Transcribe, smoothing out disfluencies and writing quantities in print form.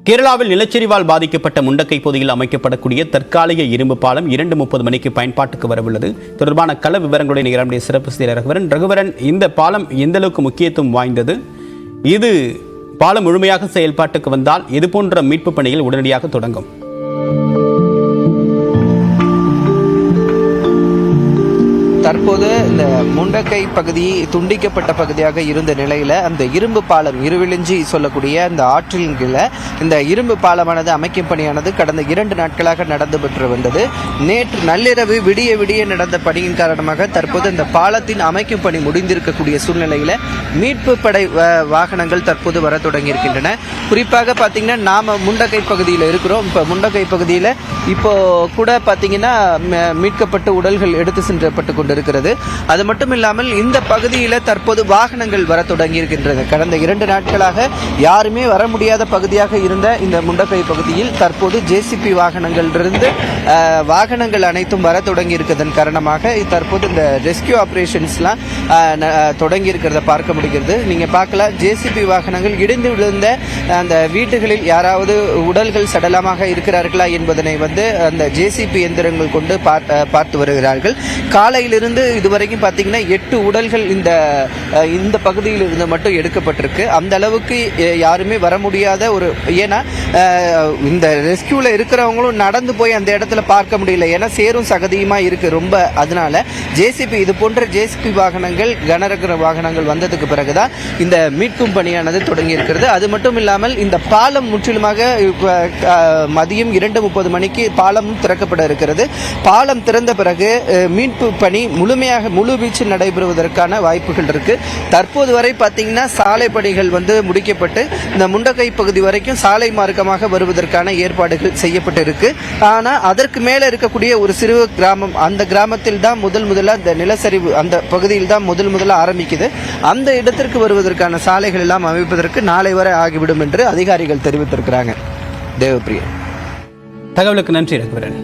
கேரளாவில் நிலச்சரிவால் பாதிக்கப்பட்ட முண்டக்கை பகுதியில் அமைக்கப்படக்கூடிய தற்காலிக இரும்பு பாலம் 2:30 மணிக்கு பயன்பாட்டுக்கு வரவுள்ளது. தொடர்பான கள விவரங்களுடைய நிகழ்ச்சிய சிறப்பு செய்தியாளர் ரகுவரன், இந்த பாலம் எந்த அளவுக்கு முக்கியத்துவம் வாய்ந்தது? இது பாலம் முழுமையாக செயல்பாட்டுக்கு வந்தால் இதுபோன்ற மீட்பு பணிகள் உடனடியாக தொடங்கும். தற்போது இந்த முண்டக்கை பகுதி துண்டிக்கப்பட்ட பகுதியாக இருந்த நிலையில அந்த இரும்பு பாலம் இருவிழிஞ்சி சொல்லக்கூடிய அந்த ஆற்றின் கீழே இந்த இரும்பு பாலமானது அமைக்கும் பணியானது கடந்த 2 நாட்களாக நடந்து பெற்று வந்தது. நேற்று நள்ளிரவு விடிய நடந்த பணியின் காரணமாக தற்போது இந்த பாலத்தின் அமைக்கும் பணி முடிந்திருக்கக்கூடிய சூழ்நிலையில மீட்பு படை வாகனங்கள் தற்போது வர தொடங்கி இருக்கின்றன. குறிப்பாக பாத்தீங்கன்னா நாம முண்டக்கை பகுதியில் இருக்கிறோம். இப்ப முண்டக்கை பகுதியில இப்போ கூட பாத்தீங்கன்னா மீட்கப்பட்ட உடல்கள் எடுத்து சென்றப்பட்டு கொண்டிருக்கிறது. அது மட்டும் இல்லாமல் இந்த பகுதியில தற்போது வாகனங்கள் வர தொடங்கி இருக்கின்றது. கடந்த 2 நாட்களாக யாருமே வர முடியாத பகுதியாக இருந்த இந்த முண்டக்கை பகுதியில் தற்போது ஜேசிபி வாகனங்கள் அனைத்தும் வர தொடங்கி இருக்கிறதன் காரணமாக தற்போது இந்த ரெஸ்கியூ ஆபரேஷன்ஸ்லாம் தொடங்கி இருக்கிறத பார்க்க முடிகிறது. நீங்க பார்க்கலாம், ஜேசிபி வாகனங்கள் இடிந்து விழுந்த அந்த வீட்டுகளில் யாராவது உடல்கள் சடலமாக இருக்கிறார்களா என்பதனை அந்த ஜேசிபி எந்திரங்கள் கொண்டு பார்த்து வருகிறார்கள். காலையிலிருந்து இதுவரைக்கும் பார்த்தீங்கன்னா 8 உடல்கள் இந்த பகுதியில் இருந்து மட்டும் எடுக்கப்பட்டிருக்கு. அந்த அளவுக்கு யாருமே வர முடியாத ஏன்னா இந்த ரெஸ்கியூல இருக்கிறவங்களும் நடந்து போய் அந்த இடத்துல பார்க்க முடியல. ஏன்னா சேரும் சகதியுமா இருக்கு ரொம்ப. அதனால ஜேசிபி இது போன்ற ஜேசிபி வாகனங்கள் கனரக வாகனங்கள் வந்ததுக்கு பிறகுதான் இந்த மீட்கும் பணியானது தொடங்கி இருக்கிறது. அது மட்டும் இல்லாமல் இந்த பாலம் முற்றிலுமாக மதியம் 2:30 மணிக்கு பாலமும் திறக்கப்பட இருக்கிறது. பாலம் திறந்த பிறகு மீட்பு பணி முழு வீச்சு நடைபெறுவதற்கான வாய்ப்புகள் இருக்கு. தற்போது வரை பார்த்தீங்கன்னா சாலை பணிகள் முடிக்கப்பட்டு இந்த முண்டக்கை பகுதி வரைக்கும் சாலை மார்க்கமாக வருவதற்கான ஏற்பாடுகள் செய்யப்பட்டு இருக்கு. ஆனா அதற்கு மேல இருக்கக்கூடிய ஒரு சிறு கிராமம், அந்த கிராமத்தில் தான் முதல்ல இந்த நிலச்சரிவு அந்த பகுதியில் தான் முதல்ல ஆரம்பிக்குது. அந்த இடத்திற்கு வருவதற்கான சாலைகள் எல்லாம் அமைப்பதற்கு நாளை வரை ஆகிவிடும் என்று அதிகாரிகள் தெரிவித்திருக்கிறாங்க. தேவப்பிரியா, தகவலுக்கு நன்றி ரகுவரன்.